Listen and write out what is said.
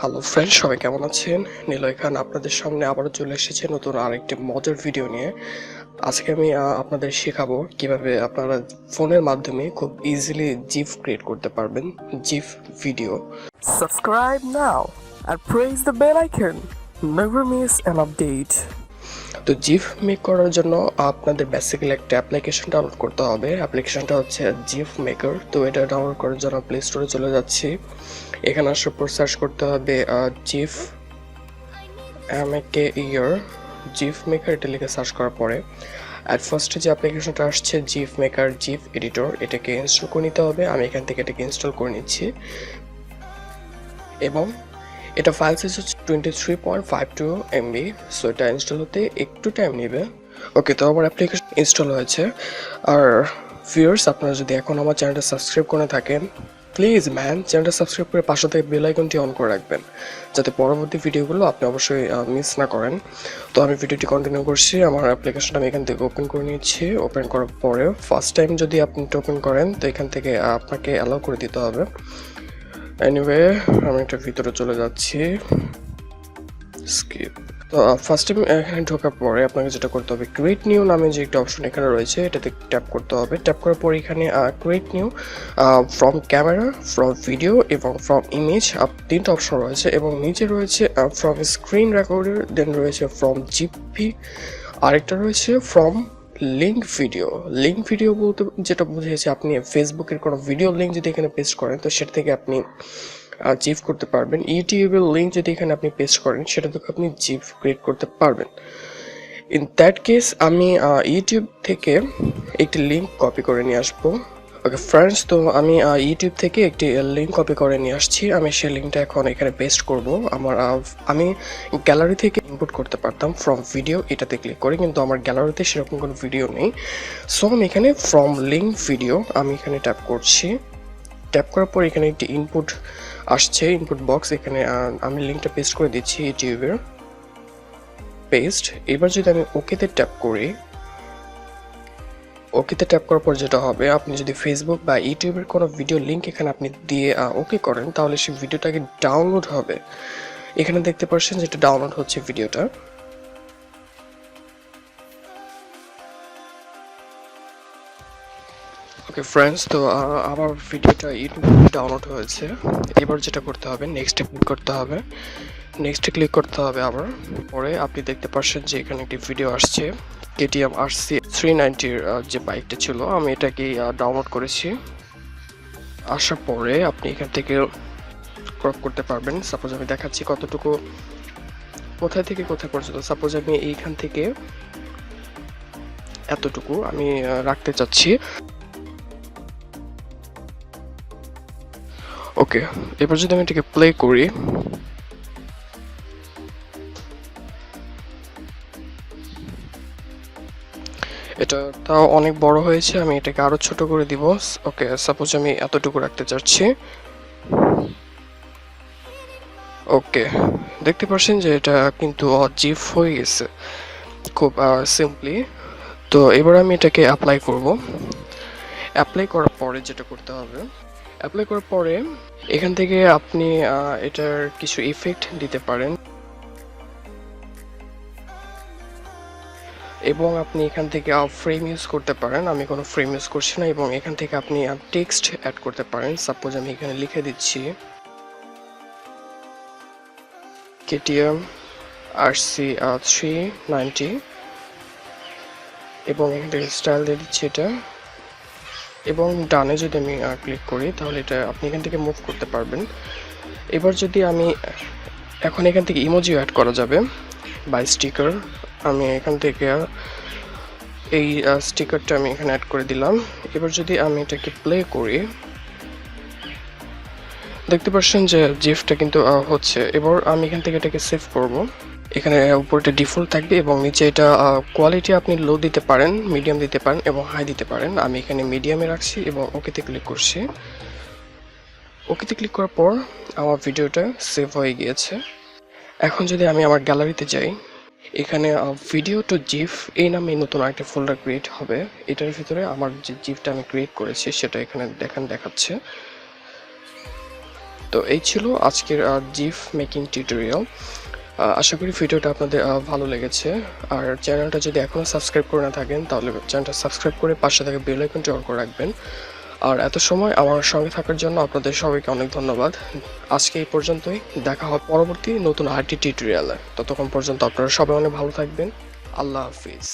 Hello friends, সবাই কেমন আছেন? নিলয় খান আপনাদের সামনে আবারও চলে এসেছে নতুন আরেকটি মজার ভিডিও নিয়ে। আজকে আমি আপনাদের শেখাবো কিভাবে আপনারা ফোনের মাধ্যমে খুব ইজিলি জিফ ক্রিয়েট করতে পারবেন, জিফ video. Subscribe now and press the bell icon. Never miss an update. তো জিফ মেক করার জন্য আপনাদের বেসিক্যালি একটা অ্যাপ্লিকেশন ডাউনলোড করতে হবে। অ্যাপ্লিকেশনটা হচ্ছে জিফ মেকার। তো এটা ডাউনলোড করার জন্য প্লে স্টোরে চলে যাচ্ছি। এখানে আসার পর সার্চ করতে হবে জিফ জিফ মেকার, এটা লিখে সার্চ করার পরে অ্যাট ফার্স্টে যে অ্যাপ্লিকেশনটা আসছে জিফ মেকার জিফ এডিটর, এটাকে ইনস্টল করে নিতে হবে। আমি এখান থেকে এটাকে ইনস্টল করে নিচ্ছি এবং এটা ফাইল সাইজ হচ্ছে 23.52 MB। সো এটা ইনস্টল হতে একটু টাইম নেবে। ওকে, তো আমার অ্যাপ্লিকেশন ইনস্টল হয়েছে। আর ভিউয়ার্স, আপনারা যদি এখন আমার চ্যানেলটা সাবস্ক্রাইব করে থাকেন, প্লিজ চ্যানেলটা সাবস্ক্রাইব করে পাশে থেকে বেল আইকনটি অন করে রাখবেন, যাতে পরবর্তী ভিডিওগুলো আপনি অবশ্যই মিস না করেন। তো আমি ভিডিওটি কন্টিনিউ করছি। আমার অ্যাপ্লিকেশনটা আমি এখান থেকে ওপেন করে নিচ্ছি। ওপেন করার পরে ফার্স্ট টাইম যদি আপনি ওপেন করেন তো এখান থেকে আপনাকে অ্যালাউ করে দিতে হবে। এনিওয়ে, আমি একটা ভিতরে চলে যাচ্ছি। স্কিপ। তো ফার্স্ট টাইম এখানে ঢোকার পরে আপনাকে যেটা করতে হবে, ক্রিয়েট নিউ নামে যে একটা অপশন এখানে রয়েছে, এটাতে ট্যাপ করতে হবে। ট্যাপ করার পর এখানে create new, from camera, from video এবং ফ্রম ইমেজ, তিনটা অপশন রয়েছে এবং নিচে রয়েছে ফ্রম স্ক্রিন রেকর্ডার, দেন রয়েছে ফ্রম জিপি, আরেকটা রয়েছে from link video. Link video বলতে যেটা বুঝিয়েছে, আপনি ফেসবুকের কোনো ভিডিও লিঙ্ক যদি এখানে পেস্ট করেন তো সেটা থেকে আপনি জিফ করতে পারবেন। ইউটিউবের লিঙ্ক যদি এখানে আপনি পেস্ট করেন সেটা থেকে আপনি জিফ ক্রিয়েট করতে পারবেন। ইন দ্যাট কেস আমি ইউটিউব থেকে একটি লিঙ্ক কপি করে নিয়ে আসবো। ওকে ফ্রেন্ডস, তো আমি ইউটিউব থেকে একটি লিঙ্ক কপি করে নিয়ে আসছি। আমি সেই লিঙ্কটা এখন এখানে পেস্ট করব। আমি গ্যালারি থেকে ইনপুট করতে পারতাম ফ্রম ভিডিও, এটাতে ক্লিক করে, কিন্তু আমার গ্যালারিতে সেরকম কোনো ভিডিও নেই। সো আমি এখানে ফ্রম লিঙ্ক ভিডিও আমি এখানে ট্যাপ করছি। ট্যাপ করার পর এখানে একটি ইনপুট আসছে, ইনপুট বক্স। এখানে আমি লিঙ্কটা পেস্ট করে দিচ্ছি, ইউটিউবের পেস্ট। এবার যদি আমি ওকেতে ট্যাপ করি, ওকেতে ট্যাপ করার পর যেটা হবে, আপনি যদি ফেসবুক বা ইউটিউবের কোনো ভিডিও লিঙ্ক এখানে আপনি দিয়ে ওকে করেন তাহলে সেই ভিডিওটাকে ডাউনলোড হবে। এখানে দেখতে পাচ্ছেন যেটা ডাউনলোড হচ্ছে ভিডিওটা। ওকে ফ্রেন্ডস, তো আমার ভিডিওটা ইউটিউবে ডাউনলোড হয়েছে। এবার যেটা করতে হবে, নেক্সটে ক্লিক করতে হবে। নেক্সটে ক্লিক করতে হবে আবার। পরে আপনি দেখতে পাচ্ছেন যে এখানে একটি ভিডিও আসছে, KTM RC 390 যে বাইকটা ছিল, আমি এটাকে ডাউনলোড করেছি। আসার পরে আপনি এখান থেকে ক্রপ করতে পারবেন। সাপোজ আমি দেখাচ্ছি কতটুকু, কোথায় থেকে কোথায় পর্যন্ত। সাপোজ আমি এইখান থেকে এতটুকু আমি রাখতে চাচ্ছি। ওকে, এবার যদি আমি এটাকে প্লে করি, এটা তাও অনেক বড় হয়েছে, আমি এটাকে আরো ছোট করে দিব। ওকে, সাপোজ আমি এতটুকু রাখতে চাচ্ছি। ওকে, দেখতে পাচ্ছেন যে এটা কিন্তু জিফ হয়ে গেছে খুব সিম্পলি। তো এবার আমি এটাকে অ্যাপ্লাই করব। অ্যাপ্লাই করার পরে যেটা করতে হবে, অ্যাপ্লাই করার পরে এখান থেকে আপনি এটার কিছু ইফেক্ট দিতে পারেন এবং আপনি এখান থেকে ফ্রেম ইউজ করতে পারেন। আমি কোনো ফ্রেম ইউজ করছি না। এবং এখান থেকে আপনি টেক্সট অ্যাড করতে পারেন। সাপোজ আমি এখানে লিখে দিচ্ছি KTM RC 390 এবং এখান থেকে স্টাইল দিয়ে দিচ্ছি এটা। এবং ডানে যদি আমি ক্লিক করি তাহলে এটা আপনি এখান থেকে মুভ করতে পারবেন। এবার যদি আমি এখন এখান থেকে ইমোজিও অ্যাড করা যাবে বাই স্টিকার। আমি এখান থেকে এই স্টিকারটা আমি এখানে অ্যাড করে দিলাম। এবার যদি আমি এটাকে প্লে করি, দেখতে পাচ্ছেন যে জিফটা কিন্তু হচ্ছে। এবার আমি এখান থেকে এটাকে সেভ করব। এখানে উপরটা ডিফল্ট থাকবে এবং নিচে এটা কোয়ালিটি আপনি লো দিতে পারেন, মিডিয়াম দিতে পারেন এবং হাই দিতে পারেন। আমি এখানে মিডিয়ামে রাখছি এবং ওকেতে ক্লিক করছি। ওকেতে ক্লিক করার পর আমার ভিডিওটা সেভ হয়ে গিয়েছে। এখন যদি আমি আমার গ্যালারিতে যাই, এখানে ভিডিও টু জিফ এই নামে নতুন একটা ফোল্ডার ক্রিয়েট হবে। এটার ভিতরে আমার যে জিফটা আমি ক্রিয়েট করেছি সেটা এখানে দেখাচ্ছে। তো এই ছিল আজকের জিফ মেকিং টিউটোরিয়াল। আশা করি ভিডিওটা আপনাদের ভালো লেগেছে। আর চ্যানেলটা যদি এখনও সাবস্ক্রাইব করে না থাকেন তাহলে চ্যানেলটা সাবস্ক্রাইব করে পাশে থাকা বেল আইকনটি অন করে রাখবেন। আর এত সময় আমার সঙ্গে থাকার জন্য আপনাদের সবাইকে অনেক ধন্যবাদ। আজকে এই পর্যন্তই, দেখা হবে পরবর্তী নতুন আরেকটি টিউটোরিয়ালে। ততক্ষণ পর্যন্ত আপনারা সবাই অনেক ভালো থাকবেন। আল্লাহ হাফিজ।